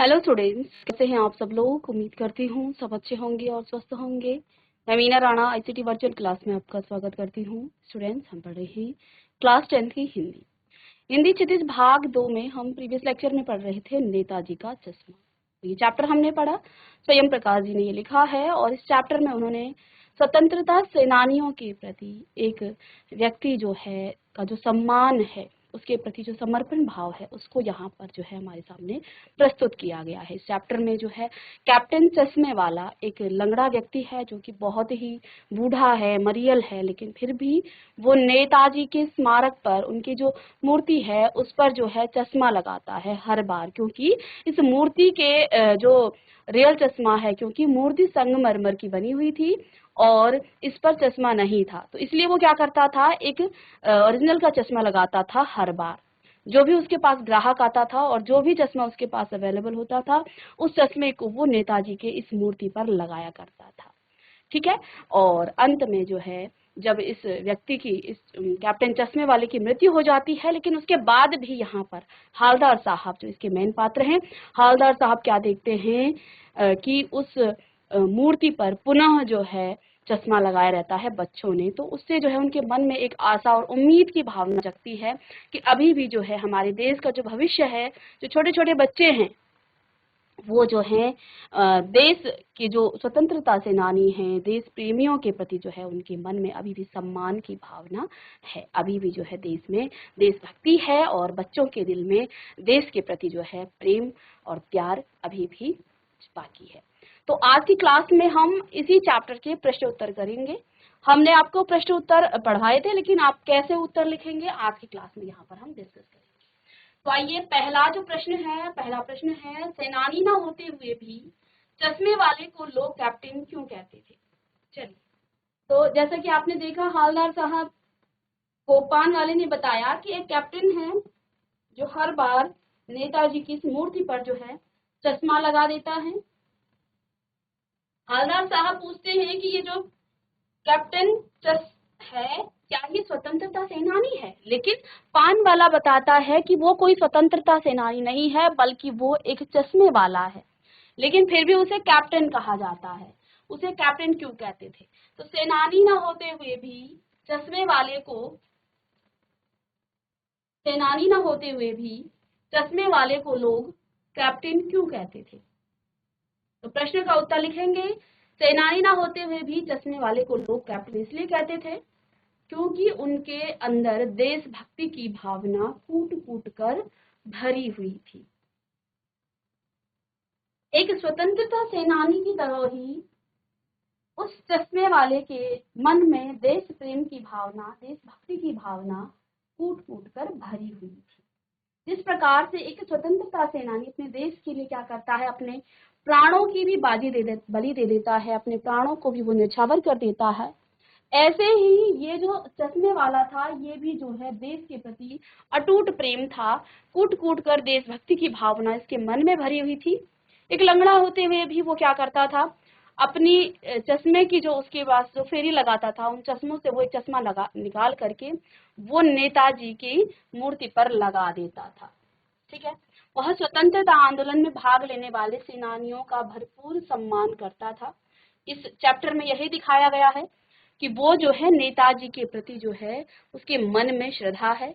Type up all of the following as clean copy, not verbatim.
Hello students, कैसे हैं आप सब लोग। उम्मीद करती हूँ सब अच्छे होंगे और स्वस्थ होंगे। मैं Meena Rana ICT virtual class में आपका स्वागत करती हूँ। स्टूडेंट्स, हम पढ़ रहे हैं क्लास 10 की हिंदी। हिंदी क्षितिज भाग 2 में हम प्रीवियस लेक्चर में पढ़ रहे थे नेताजी का चश्मा। तो ये चैप्टर हमने पढ़ा, स्वयं प्रकाश जी ने ये लिखा है और इस चैप्टर में उन्होंने स्वतंत्रता सेनानियों के प्रति एक व्यक्ति जो है का जो सम्मान है, उसके प्रति जो समर्पण भाव है, उसको यहाँ पर जो है हमारे सामने प्रस्तुत किया गया है। इस चैप्टर में जो है कैप्टन चश्मे वाला एक लंगड़ा व्यक्ति है जो कि बहुत ही बूढ़ा है, मरियल है, लेकिन फिर भी वो नेताजी के स्मारक पर, उनकी जो मूर्ति है उस पर जो है चश्मा लगाता है हर बार, क्योंकि इस मूर्ति के जो रियल चश्मा है, क्योंकि मूर्ति संगमरमर की बनी हुई थी और इस पर चश्मा नहीं था, तो इसलिए वो क्या करता था, एक ओरिजिनल का चश्मा लगाता था हर बार। जो भी उसके पास ग्राहक आता था और जो भी चश्मा उसके पास अवेलेबल होता था, उस चश्मे को वो नेताजी के इस मूर्ति पर लगाया करता था। ठीक है। और अंत में जो है, जब इस व्यक्ति की, इस कैप्टन चश्मे वाले की मृत्यु हो जाती है, लेकिन उसके बाद भी यहाँ पर हालदार साहब जो इसके मेन पात्र हैं, हालदार साहब क्या देखते हैं कि उस मूर्ति पर पुनः जो है चश्मा लगाया रहता है बच्चों ने, तो उससे जो है उनके मन में एक आशा और उम्मीद की भावना जगती है कि अभी भी जो है हमारे देश का जो भविष्य है, जो छोटे छोटे बच्चे हैं, वो जो है देश के जो स्वतंत्रता सेनानी हैं, देश प्रेमियों के प्रति जो है उनके मन में अभी भी सम्मान की भावना है, अभी भी जो है देश में देशभक्ति है और बच्चों के दिल में देश के प्रति जो है प्रेम और प्यार अभी भी बाकी है। तो आज की क्लास में हम इसी चैप्टर के प्रश्न उत्तर करेंगे। हमने आपको प्रश्न उत्तर पढ़ाए थे, लेकिन आप कैसे उत्तर लिखेंगे आज की क्लास में यहाँ पर हम डिस्कस करेंगे। तो आइए, पहला प्रश्न है, सेनानी ना होते हुए भी चश्मे वाले को लोग कैप्टन क्यों कहते थे। चलिए, तो जैसा कि आपने देखा, हालदार साहब कोपान वाले ने बताया कि एक कैप्टन है जो हर बार नेताजी की इस मूर्ति पर जो है चश्मा लगा देता है। हालदार साहब पूछते हैं कि ये जो कैप्टन है, क्या ये स्वतंत्रता सेनानी है, लेकिन पान वाला बताता है कि वो कोई स्वतंत्रता सेनानी नहीं है, बल्कि वो एक चश्मे वाला है, लेकिन फिर भी उसे कैप्टन कहा जाता है। उसे कैप्टन क्यों कहते थे? तो सेनानी ना होते हुए भी चश्मे वाले को, सेनानी ना होते हुए भी चश्मे वाले को लोग कैप्टन क्यों कहते थे? तो प्रश्न का उत्तर लिखेंगे, सेनानी ना होते हुए भी चश्मे वाले को लोग कैप्टन इसलिए कहते थे क्योंकि उनके अंदर देशभक्ति की भावना कूट कूट कर भरी हुई थी। एक स्वतंत्रता सेनानी की तरह ही उस चश्मे वाले के मन में देश प्रेम की भावना, देशभक्ति की भावना कूट कूट कर भरी हुई थी। जिस प्रकार से एक स्वतंत्रता सेनानी अपने देश के लिए क्या करता है, अपने प्राणों की भी बलि दे देता है, अपने प्राणों को भी वो न्यौछावर कर देता है, ऐसे ही ये जो चश्मे वाला था, ये भी जो है देश के प्रति अटूट प्रेम था, कूट कूट कर देशभक्ति की भावना इसके मन में भरी हुई थी। एक लंगड़ा होते हुए भी वो क्या करता था, अपनी चश्मे की जो उसके पास जो फेरी लगाता था, उन चश्मों से वो एक चश्मा निकाल करके वो नेताजी की मूर्ति पर लगा देता था। ठीक है। वह स्वतंत्रता आंदोलन में भाग लेने वाले सेनानियों का भरपूर सम्मान करता था। इस चैप्टर में यही दिखाया गया है कि वो जो है नेताजी के प्रति जो है उसके मन में श्रद्धा है,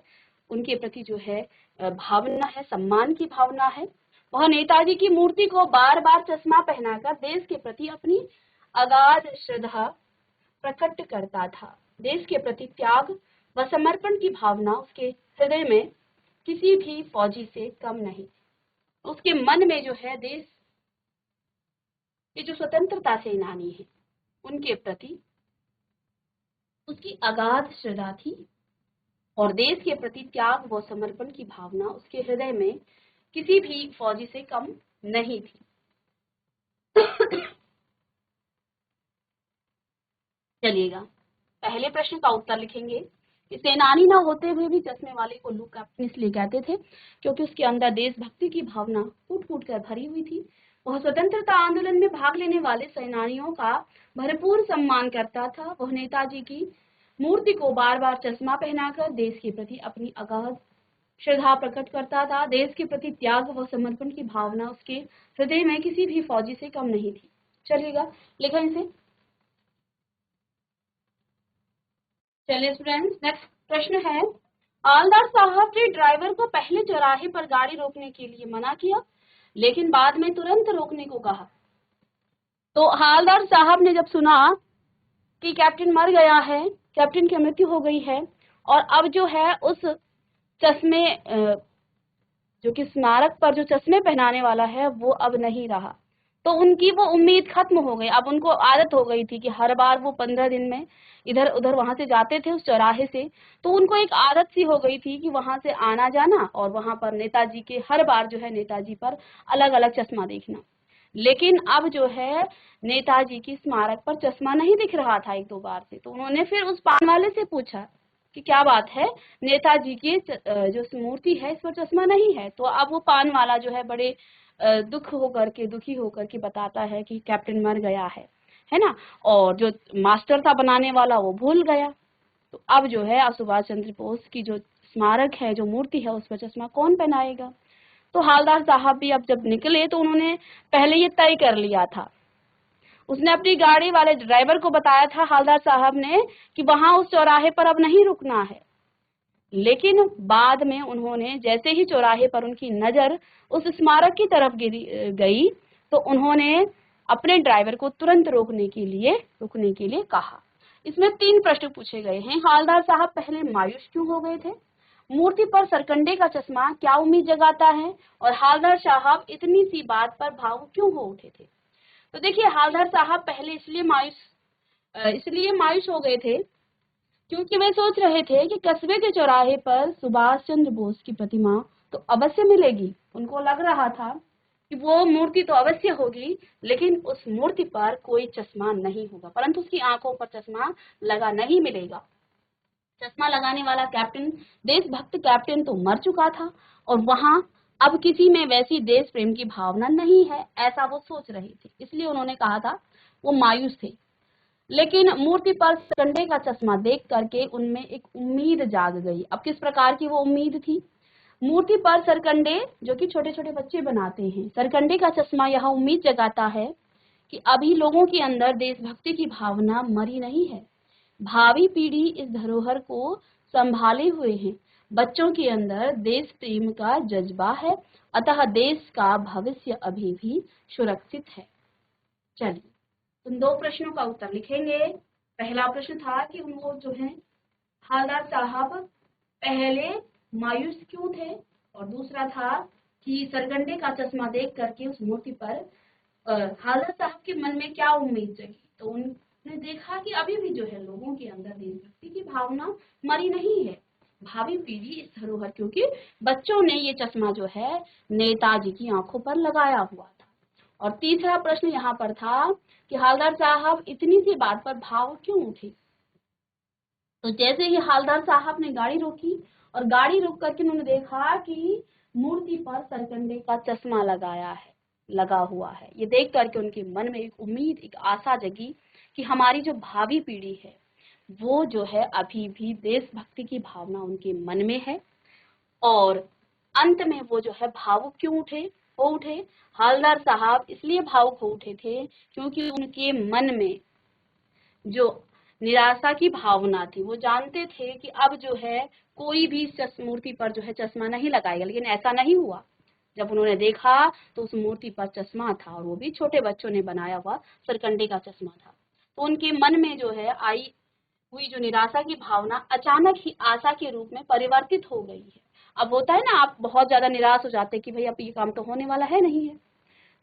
उनके प्रति जो है भावना है, सम्मान की भावना है। वह नेताजी की मूर्ति को बार बार चश्मा पहनाकर देश के प्रति अपनी अगाध श्रद्धा प्रकट करता था। देश के प्रति त्याग व समर्पण की भावना उसके हृदय में किसी भी फौजी से कम नहीं। उसके मन में जो है देश के जो स्वतंत्रता सेनानी है उनके प्रति उसकी अगाध श्रद्धा थी और देश के प्रति त्याग व समर्पण की भावना उसके हृदय में किसी भी फौजी से कम नहीं थी। चलिएगा, पहले प्रश्न का उत्तर लिखेंगे कि सेनानी ना होते हुए भी चश्मे वाले को लोग कैप्टन इसलिए कहते थे क्योंकि उसके अंदर देशभक्ति की भावना कूट कूट कर भरी हुई थी। वह स्वतंत्रता आंदोलन में भाग लेने वाले सेनानियों का भरपूर सम्मान करता था। वह नेताजी की मूर्ति को बार बार चश्मा पहनाकर देश के प्रति अपनी अगाध श्रद्धा प्रकट करता था। देश के प्रति त्याग व समर्पण की भावना उसके हृदय में किसी भी फौजी से कम नहीं थी। चलिएगा लिखा इसे। चलिए स्टूडेंट्स, नेक्स्ट प्रश्न है, हवलदार साहब ने ड्राइवर को पहले चौराहे पर गाड़ी रोकने के लिए मना किया, लेकिन बाद में तुरंत रोकने को कहा। तो हवलदार साहब ने जब सुना कि कैप्टन मर गया है, कैप्टन की मृत्यु हो गई है, और अब जो है उस चश्मे जो कि स्मारक पर जो चश्मे पहनाने वाला है वो अब नहीं रहा, तो उनकी वो उम्मीद खत्म हो गई। अब उनको आदत हो गई थी कि हर बार वो 15 दिन में इधर उधर वहां से जाते थे उस चौराहे से, तो उनको एक आदत सी हो गई थी कि वहां से आना जाना और वहां पर नेताजी के हर बार जो है नेताजी पर अलग अलग चश्मा देखना। लेकिन अब जो है नेताजी की स्मारक पर चश्मा नहीं दिख रहा था एक दो बार से, तो उन्होंने फिर उस पान वाले से पूछा कि क्या बात है, नेताजी की जो मूर्ति है इस पर चश्मा नहीं है। तो अब वो पान वाला जो है बड़े दुखी होकर के बताता है कि कैप्टन मर गया है ना, और जो मास्टर था बनाने वाला वो भूल गया। तो अब जो है सुभाष चंद्र बोस की जो स्मारक है, जो मूर्ति है, उस पर चश्मा कौन पहनाएगा। तो हवलदार साहब भी अब जब निकले तो उन्होंने पहले ये तय कर लिया था, उसने अपनी गाड़ी वाले ड्राइवर को बताया था हवलदार साहब ने कि वहां उस चौराहे पर अब नहीं रुकना है। लेकिन बाद में उन्होंने जैसे ही चौराहे पर उनकी नजर उस स्मारक की तरफ गई तो उन्होंने अपने ड्राइवर को तुरंत रुकने के लिए कहा। इसमें 3 प्रश्न पूछे गए हैं। हवलदार साहब पहले मायूस क्यों हो गए थे, मूर्ति पर सरकंडे का चश्मा क्या उम्मीद जगाता है, और हवलदार साहब इतनी सी बात पर भावुक क्यों हो उठे थे। तो देखिए, हवलदार साहब पहले इसलिए मायूस हो गए थे क्योंकि वे सोच रहे थे कि कस्बे के चौराहे पर सुभाष चंद्र बोस की प्रतिमा तो अवश्य मिलेगी। उनको लग रहा था कि वो मूर्ति तो अवश्य होगी, लेकिन उस मूर्ति पर कोई चश्मा नहीं होगा, परंतु उसकी आंखों पर चश्मा लगा नहीं मिलेगा। चश्मा लगाने वाला कैप्टन, देशभक्त कैप्टन तो मर चुका था, और वहां अब किसी में वैसी देश प्रेम की भावना नहीं है, ऐसा वो सोच रहे थे। इसलिए उन्होंने कहा था, वो मायूस थे। लेकिन मूर्ति पर सरकंडे का चश्मा देख करके उनमें एक उम्मीद जाग गई। अब किस प्रकार की वो उम्मीद थी, मूर्ति पर सरकंडे जो कि छोटे छोटे बच्चे बनाते हैं, सरकंडे का चश्मा यह उम्मीद जगाता है कि अभी लोगों के अंदर देशभक्ति की भावना मरी नहीं है, भावी पीढ़ी इस धरोहर को संभाले हुए हैं, बच्चों के अंदर देश प्रेम का जज्बा है, अतः देश का भविष्य अभी भी सुरक्षित है। चलिए उन 2 प्रश्नों का उत्तर लिखेंगे। पहला प्रश्न था कि उनको जो है हवलदार साहब पहले मायूस क्यों थे, और दूसरा था कि सरकंडे का चश्मा देख करके उस मूर्ति पर हवलदार साहब के मन में क्या उम्मीद जगी। तो उन्होंने देखा कि अभी भी जो है लोगों के अंदर देशभक्ति की भावना मरी नहीं है, भावी पीढ़ी इस धरोहर, क्योंकि बच्चों ने ये चश्मा जो है नेताजी की आंखों पर लगाया हुआ था। और तीसरा प्रश्न यहाँ पर था कि हवलदार साहब इतनी सी बात पर भाव क्यों उठे। तो जैसे ही हवलदार साहब ने गाड़ी रोकी और गाड़ी रोक करके उन्होंने देखा कि मूर्ति पर सरकंडे का चश्मा लगा हुआ है, ये देख करके उनके मन में एक उम्मीद, एक आशा जगी कि हमारी जो भावी पीढ़ी है वो जो है अभी भी देशभक्ति की भावना उनके मन में है। और अंत में वो जो है भावुक क्यों हो उठे, हवलदार साहब इसलिए भावुक हो उठे थे क्योंकि उनके मन में जो निराशा की भावना थी, वो जानते थे कि अब जो है कोई भी इस मूर्ति पर जो है चश्मा नहीं लगाएगा, लेकिन ऐसा नहीं हुआ। जब उन्होंने देखा तो उस मूर्ति पर चश्मा था, और वो भी छोटे बच्चों ने बनाया हुआ सरकंडे का चश्मा था। तो उनके मन में जो है आई हुई जो निराशा की भावना अचानक ही आशा के रूप में परिवर्तित हो गई है। अब होता है ना, आप बहुत ज्यादा निराश हो जाते हैं कि भाई अब ये काम तो होने वाला है नहीं है,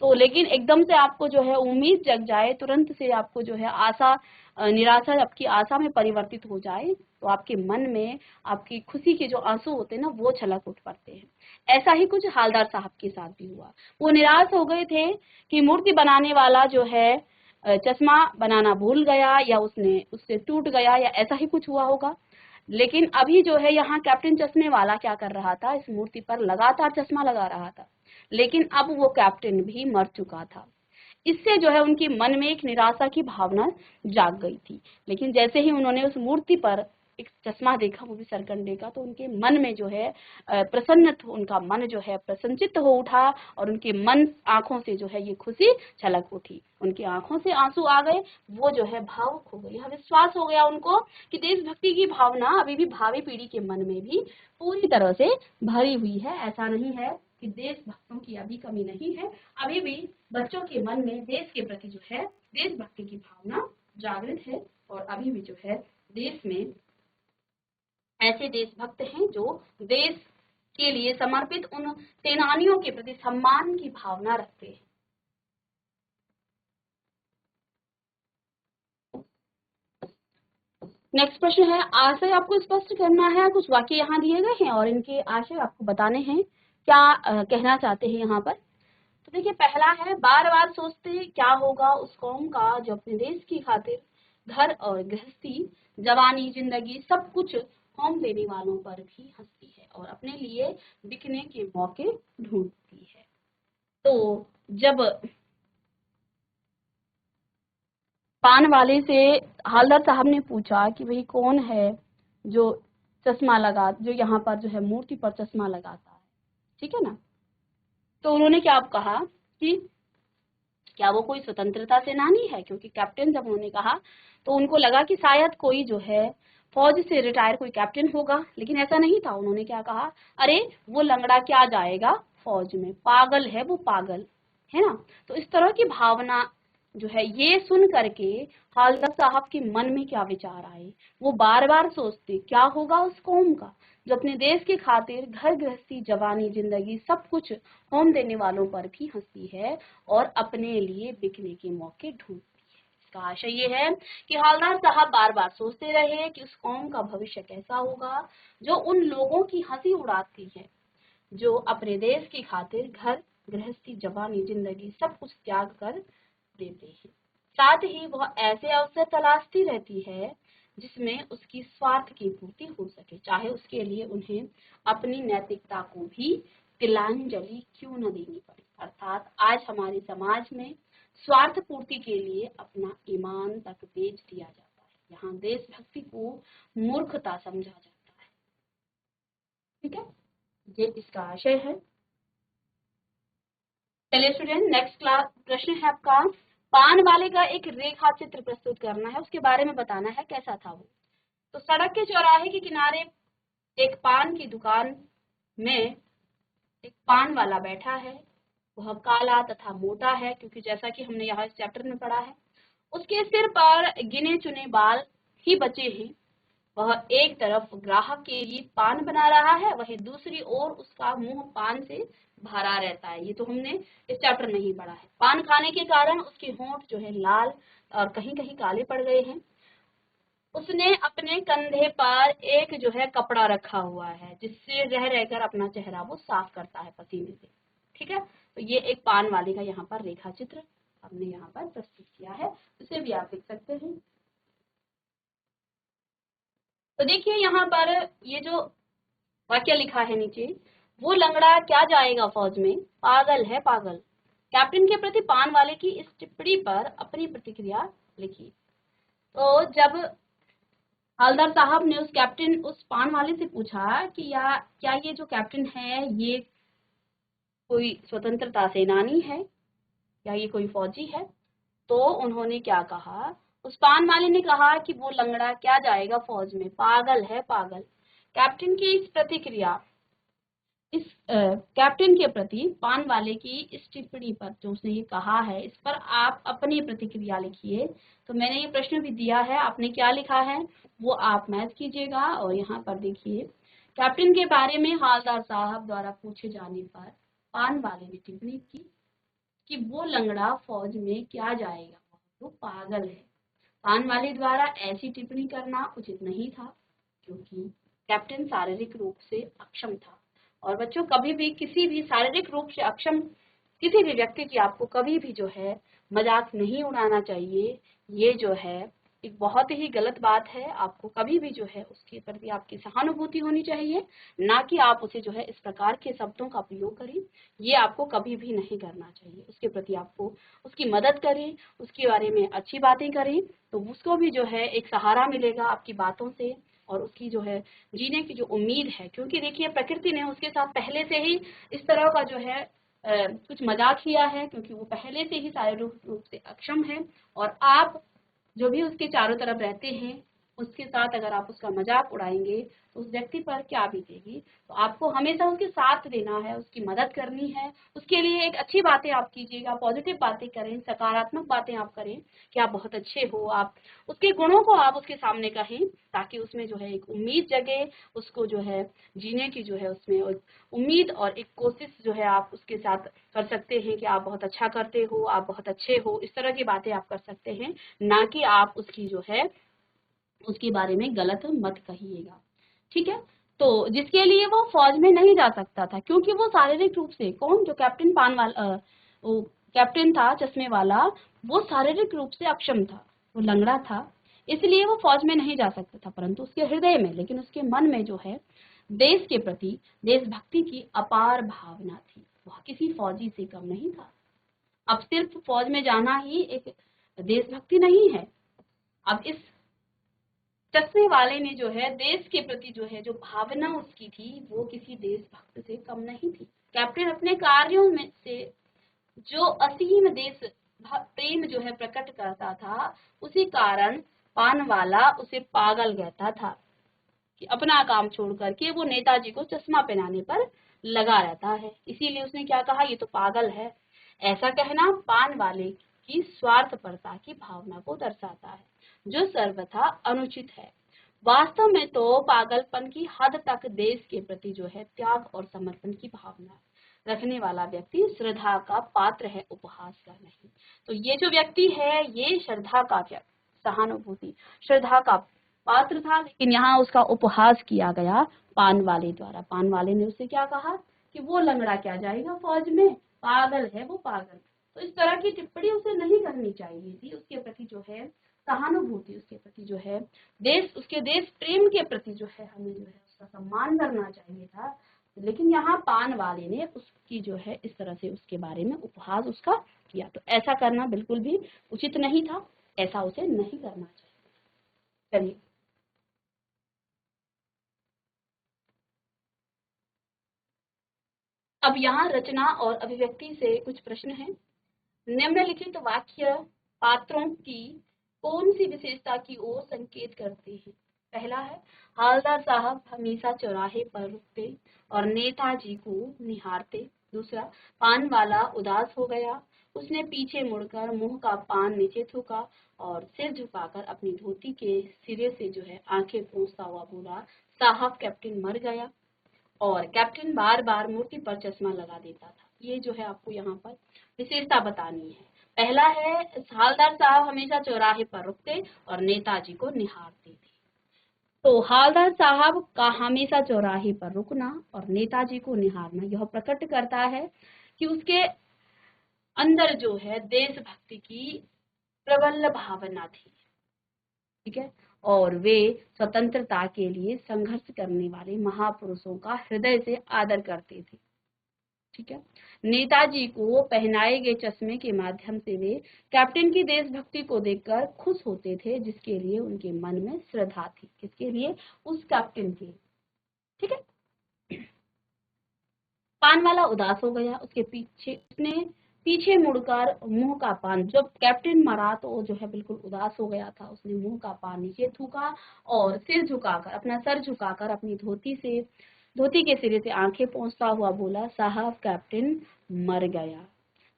तो लेकिन एकदम से आपको जो है उम्मीद जग जाए, तुरंत से आपको जो है आशा निराशा आपकी आशा में परिवर्तित हो जाए, तो आपके मन में आपकी खुशी के जो आंसू होते हैं ना, वो छलक उठ पड़ते हैं। ऐसा ही कुछ हवलदार साहब के साथ भी हुआ। वो निराश हो गए थे कि मूर्ति बनाने वाला जो है चश्मा बनाना भूल गया, या उससे टूट गया, या ऐसा ही कुछ हुआ होगा। लेकिन अभी जो है यहाँ कैप्टन चश्मे वाला क्या कर रहा था, इस मूर्ति पर लगातार चश्मा लगा रहा था, लेकिन अब वो कैप्टन भी मर चुका था। इससे जो है उनके मन में एक निराशा की भावना जाग गई थी। लेकिन जैसे ही उन्होंने उस मूर्ति पर एक चश्मा देखा, वो भी सरकंडे का, तो उनके मन में जो है प्रसन्न, उनका मन जो है प्रसन्नचित्त हो उठा और उनके मन आंखों से जो है ये खुशी छलक उठी, उनकी आंखों से आंसू आ गए, वो जो है भावुक हो गए। यह विश्वास हो गया उनको कि देशभक्ति की भावना अभी भी भावी पीढ़ी के मन में भी पूरी तरह से भरी हुई है। ऐसा नहीं है कि देशभक्तों की अभी कमी नहीं है, अभी भी बच्चों के मन में देश के प्रति जो है देशभक्ति की भावना जागृत है और अभी भी जो है देश में ऐसे देशभक्त हैं जो देश के लिए समर्पित उन सेनानियों के प्रति सम्मान की भावना रखते हैं। नेक्स्ट प्रश्न है, आशय आपको स्पष्ट करना है। कुछ वाक्य यहाँ दिए गए हैं और इनके आशय आपको बताने हैं, क्या कहना चाहते हैं यहाँ पर। तो देखिए, पहला है, बार बार सोचते क्या होगा उस कौम का जो अपने देश की खातिर घर और गृहस्थी, जवानी, जिंदगी सब कुछ होम देने वालों पर भी हंसती है और अपने लिए बिकने के मौके ढूंढती है। तो जब पान वाले से हवलदार साहब ने पूछा कि भाई कौन है जो चश्मा लगा, जो यहाँ पर जो है मूर्ति पर चश्मा लगाता है, ठीक है ना, तो उन्होंने क्या कहा कि क्या वो कोई स्वतंत्रता सेनानी है, क्योंकि कैप्टन जब उन्होंने कहा तो उनको लगा कि शायद कोई जो है फौज से रिटायर कोई कैप्टन होगा, लेकिन ऐसा नहीं था। उन्होंने क्या कहा, अरे वो लंगड़ा क्या जाएगा फौज में, पागल है वो, पागल है ना। तो इस तरह की भावना जो है, ये सुन करके हवलदार साहब के मन में क्या विचार आए, वो बार बार सोचते क्या होगा उस कौम का जो अपने देश के खातिर घर गृहस्थी, जवानी, जिंदगी सब कुछ होम देने वालों पर भी हंसती है और अपने लिए बिकने के मौके ढूंढती है। इसका आशय ये है कि हवलदार साहब बार बार सोचते रहे कि उस कौम का भविष्य कैसा होगा जो उन लोगों की हंसी उड़ाती है, जो अपने देश की खातिर घर गृहस्थी, जवानी, जिंदगी सब कुछ त्याग कर देते हैं। साथ ही वह ऐसे अवसर तलाशती रहती है जिसमें उसकी स्वार्थ की पूर्ति हो सके, चाहे उसके लिए उन्हें अपनी नैतिकता को भी तिलांजलि क्यों न देनी पड़े। अर्थात आज हमारे समाज में स्वार्थ पूर्ति के लिए अपना ईमान तक बेच दिया जाता है। यहाँ देशभक्ति को मूर्खता समझा जाता है। ठीक है, ये इसका आशय है। चलिए स्टूडेंट, नेक्स्ट क्लास प्रश्न है आपका, पान वाले का एक रेखा चित्र प्रस्तुत करना है, उसके बारे में बताना है कैसा था वो। तो सड़क के चौराहे के किनारे एक पान की दुकान में एक पान वाला बैठा है। वह काला तथा मोटा है, क्योंकि जैसा कि हमने यहाँ इस चैप्टर में पढ़ा है, उसके सिर पर गिने चुने बाल ही बचे हैं। वह एक तरफ ग्राहक के लिए पान बना रहा है, वहीं दूसरी ओर उसका मुंह पान से भरा रहता है। ये तो हमने इस चैप्टर में ही पढ़ा है। पान खाने के कारण उसके होंठ जो है लाल और कहीं कहीं काले पड़ गए हैं। उसने अपने कंधे पर एक जो है कपड़ा रखा हुआ है, जिससे रह रहकर अपना चेहरा वो साफ करता है पसीने से। ठीक है, तो ये एक पान वाले का यहाँ पर रेखा चित्र हमने यहाँ पर प्रस्तुत किया है, उसे भी आप लिख सकते हैं। तो देखिए यहाँ पर ये जो वाक्य लिखा है नीचे, वो लंगड़ा क्या जाएगा फौज में, पागल है पागल। कैप्टन के प्रति पान वाले की इस टिप्पणी पर अपनी प्रतिक्रिया लिखी। तो जब हवलदार साहब ने उस पान वाले से पूछा कि या क्या ये जो कैप्टन है ये कोई स्वतंत्रता सेनानी है या ये कोई फौजी है, तो उन्होंने क्या कहा, उस पान वाले ने कहा कि वो लंगड़ा क्या जाएगा फौज में, पागल है पागल। कैप्टन की इस प्रतिक्रिया, इस कैप्टन के प्रति पान वाले की इस टिप्पणी पर जो उसने ये कहा है, इस पर आप अपनी प्रतिक्रिया लिखिए। तो मैंने ये प्रश्न भी दिया है, आपने क्या लिखा है वो आप मैच कीजिएगा। और यहाँ पर देखिए, कैप्टन के बारे में हवलदार साहब द्वारा पूछे जाने पर पान वाले ने टिप्पणी की कि वो लंगड़ा फौज में क्या जाएगा, वो पागल है। पान वाले द्वारा ऐसी टिप्पणी करना उचित नहीं था, क्योंकि कैप्टन शारीरिक रूप से अक्षम था। और बच्चों, कभी भी किसी भी शारीरिक रूप से अक्षम किसी भी व्यक्ति की आपको कभी भी जो है मजाक नहीं उड़ाना चाहिए। ये जो है एक बहुत ही गलत बात है। आपको कभी भी जो है उसके प्रति आपकी सहानुभूति होनी चाहिए, ना कि आप उसे जो है इस प्रकार के शब्दों का प्रयोग करें। ये आपको कभी भी नहीं करना चाहिए। उसके प्रति आपको उसकी मदद करें, उसके बारे में अच्छी बातें करें, तो उसको भी जो है एक सहारा मिलेगा आपकी बातों से। और उसकी जो है जीने की जो उम्मीद है, क्योंकि देखिए प्रकृति ने उसके साथ पहले से ही इस तरह का जो है कुछ मजाक किया है, क्योंकि वो पहले से ही शारीरिक रूप से अक्षम है। और आप जो भी उसके चारों तरफ रहते हैं, उसके साथ अगर आप उसका मजाक उड़ाएंगे तो उस व्यक्ति पर क्या बीतेगी। तो आपको हमेशा उसके साथ देना है, उसकी मदद करनी है, उसके लिए एक अच्छी बातें आप कीजिएगा, पॉजिटिव बातें करें, सकारात्मक बातें आप करें कि आप बहुत अच्छे हो। आप उसके गुणों को आप उसके सामने कहें, ताकि उसमें जो है एक उम्मीद जगे, उसको जो है जीने की जो है उसमें उम्मीद और एक कोशिश जो है आप उसके साथ कर सकते हैं कि आप बहुत अच्छा करते हो, आप बहुत अच्छे हो, इस तरह की बातें आप कर सकते हैं। ना कि आप उसकी जो है उसके बारे में गलत मत कहिएगा, ठीक है। तो जिसके लिए वो फौज में नहीं जा सकता था, क्योंकि वो शारीरिक रूप से, कौन, जो कैप्टन वो कैप्टन था चश्मे वाला, वो शारीरिक रूप से अक्षम था, वो लंगड़ा था, इसलिए वो फौज में नहीं जा सकता था। परंतु उसके हृदय में, लेकिन उसके मन में जो है देश के प्रति, देशभक्ति की अपार भावना थी। वह किसी फौजी से कम नहीं था। अब सिर्फ फौज में जाना ही एक देशभक्ति नहीं है। अब इस चश्मे वाले ने जो है देश के प्रति जो है जो भावना उसकी थी, वो किसी देशभक्त से कम नहीं थी। कैप्टन अपने कार्यों में से जो असीम देश प्रेम जो है प्रकट करता था, उसी कारण पान वाला उसे पागल कहता था कि अपना काम छोड़ करके वो नेताजी को चश्मा पहनाने पर लगा रहता है। इसीलिए उसने क्या कहा, ये तो पागल है। ऐसा कहना पान वाले की स्वार्थपरता की भावना को दर्शाता है, जो सर्वथा अनुचित है। वास्तव में तो पागलपन की हद तक देश के प्रति जो है त्याग और समर्पण की भावना रखने वाला व्यक्ति श्रद्धा का पात्र है, उपहास का नहीं। तो ये जो व्यक्ति है, ये श्रद्धा का, सहानुभूति, श्रद्धा का पात्र था, लेकिन यहाँ उसका उपहास किया गया पान वाले द्वारा। पान वाले ने उससे क्या कहा कि वो लंगड़ा क्या जाएगा फौज में, पागल है वो, पागल। तो इस तरह की टिप्पणी उसे नहीं करनी चाहिए थी। उसके प्रति जो है सहानुभूति, उसके प्रति जो है देश, उसके देश प्रेम के प्रति जो है हमें जो है उसका सम्मान करना चाहिए था। लेकिन यहाँ पान वाले ने उसकी जो है इस तरह से उसके बारे में उपहास उसका किया। तो ऐसा करना बिल्कुल भी उचित नहीं था, ऐसा उसे नहीं करना चाहिए। चलिए, अब यहाँ रचना और अभिव्यक्ति से कुछ प्रश्न हैं। निम्नलिखित वाक्य पात्रों की कौन सी विशेषता की ओर संकेत करते हैं। पहला है, हालदार साहब हमेशा चौराहे पर रुकते और नेताजी को निहारते। दूसरा, पान वाला उदास हो गया, उसने पीछे मुड़कर मुंह का पान नीचे थूका और सिर झुकाकर अपनी धोती के सिरे से जो है आंखें पोंछता हुआ बोला, साहब कैप्टन मर गया। और कैप्टन बार बार मूर्ति पर चश्मा लगा देता था। ये जो है आपको यहाँ पर विशेषता बतानी है। पहला है, हालदार साहब हमेशा चौराहे पर रुकते और नेताजी को निहारते थे। तो हालदार साहब का हमेशा चौराहे पर रुकना और नेताजी को निहारना, यह प्रकट करता है कि उसके अंदर जो है देशभक्ति की प्रबल भावना थी, ठीक है। और वे स्वतंत्रता के लिए संघर्ष करने वाले महापुरुषों का हृदय से आदर करते थे, ठीक है। नेताजी को पहनाए गए चश्मे के माध्यम से वे कैप्टन की देशभक्ति को देखकर खुश होते थे, जिसके लिए उनके मन में श्रद्धा थी। किसके लिए? उस कैप्टन के, ठीक है। पान वाला उदास हो गया, उसके पीछे, उसने पीछे मुड़कर मुंह का पान, जब कैप्टन मरा तो वो जो है बिल्कुल उदास हो गया था। उसने मुंह का पान नीचे थूका और सिर झुकाकर, अपना सर झुकाकर अपनी धोती के सिरे से आंखें पोंछता हुआ बोला, साहब कैप्टन मर गया।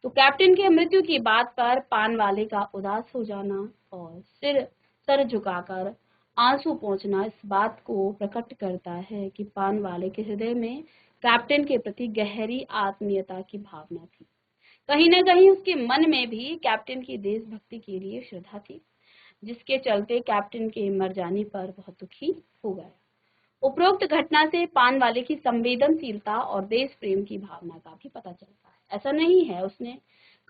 तो कैप्टन के मृत्यु की बात पर पान वाले का उदास हो जाना और सर झुकाकर आंसू पोंछना इस बात को प्रकट करता है कि पान वाले के हृदय में कैप्टन के प्रति गहरी आत्मीयता की भावना थी। कहीं न कहीं उसके मन में भी कैप्टन की देशभक्ति के लिए श्रद्धा थी, जिसके चलते कैप्टन के मर जाने पर बहुत दुखी हो गया। उपरोक्त घटना से पान वाले की संवेदनशीलता और देश प्रेम की भावना का भी पता चलता है। ऐसा नहीं है, उसने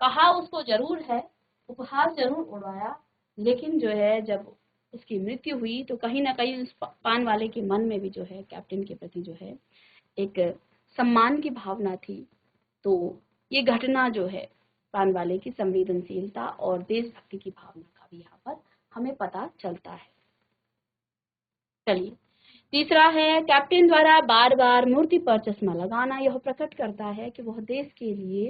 कहा उसको जरूर है, उपहास जरूर उड़ाया, लेकिन जो है जब उसकी मृत्यु हुई तो कहीं ना कहीं उस पान वाले के मन में भी जो है कैप्टन के प्रति जो है एक सम्मान की भावना थी। तो ये घटना जो है पान वाले की संवेदनशीलता और देशभक्ति की भावना का भी यहाँ पर हमें पता चलता है। चलिए, तीसरा है कैप्टन द्वारा बार बार मूर्ति पर चश्मा लगाना, यह प्रकट करता है कि वह देश के लिए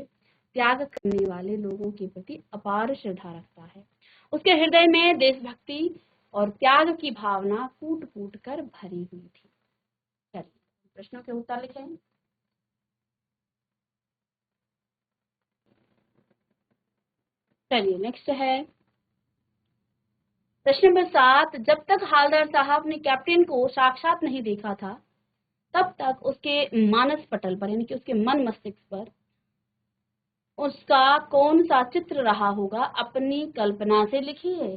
त्याग करने वाले लोगों के प्रति अपार श्रद्धा रखता है। उसके हृदय में देशभक्ति और त्याग की भावना कूट कूट कर भरी हुई थी। चलिए प्रश्नों के उत्तर लिखें। चलिए नेक्स्ट है प्रश्न नंबर 7। जब तक हालदार साहब ने कैप्टन को साक्षात नहीं देखा था, तब तक उसके मानस पटल पर यानी कि उसके मन मस्तिष्क पर उसका कौन सा चित्र रहा होगा, अपनी कल्पना से लिखिए।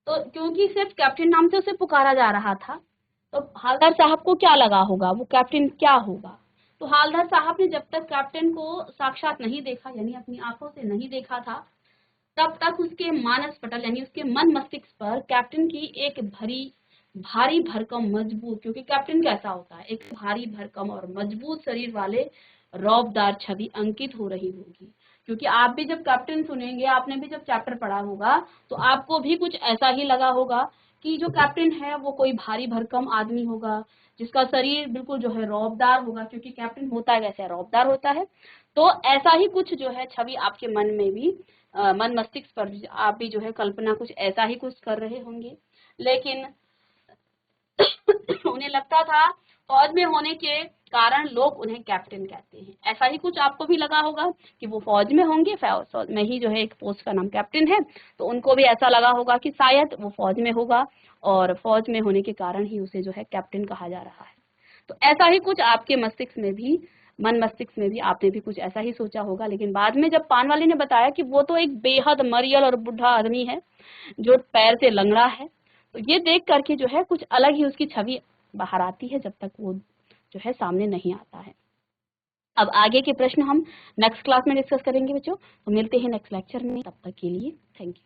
तो क्योंकि सिर्फ कैप्टन नाम से उसे पुकारा जा रहा था, तो हालदार साहब को क्या लगा होगा, वो कैप्टन क्या होगा। तो हालदार साहब ने जब तक कैप्टन को साक्षात नहीं देखा यानी अपनी आंखों से नहीं देखा था, तब तक उसके मानस पटल यानी उसके मन मस्तिष्क पर कैप्टन की एक भारी भरकम मजबूत, क्योंकि कैप्टन कैसा होता है, एक भारी भरकम और मजबूत शरीर वाले रौबदार छवि अंकित हो रही होगी। क्योंकि आप भी जब कैप्टन सुनेंगे, आपने भी जब चैप्टर पढ़ा होगा, तो आपको भी कुछ ऐसा ही लगा होगा कि जो कैप्टन है वो कोई भारी भरकम आदमी होगा, जिसका शरीर बिल्कुल जो है रौबदार होगा, क्योंकि कैप्टन होता है वैसे रौबदार होता है। तो ऐसा ही कुछ जो है छवि आपके मन में भी मन मस्तिष्क पर आप भी जो है कल्पना कुछ ऐसा ही कुछ कर रहे होंगे। लेकिन उन्हें लगता था फौज में होने के कारण लोग उन्हें कैप्टन कहते हैं। ऐसा ही कुछ आपको भी लगा होगा कि वो फौज में होंगे, फौज में ही जो है एक पोस्ट का नाम कैप्टन है, तो उनको भी ऐसा लगा होगा कि शायद वो फौज में होगा और फौज में होने के कारण ही उसे जो है कैप्टन कहा जा रहा है। तो ऐसा ही कुछ आपके मस्तिष्क में भी, मन मस्तिष्क में भी आपने भी कुछ ऐसा ही सोचा होगा। लेकिन बाद में जब पान वाले ने बताया कि वो तो एक बेहद मरियल और बुढ़ा आदमी है जो पैर से लंगड़ा है, तो ये देख करके जो है कुछ अलग ही उसकी छवि बाहर आती है, जब तक वो जो है सामने नहीं आता है। अब आगे के प्रश्न हम नेक्स्ट क्लास में डिस्कस करेंगे बच्चों। तो मिलते हैं नेक्स्ट लेक्चर में, तब तक के लिए थैंक यू।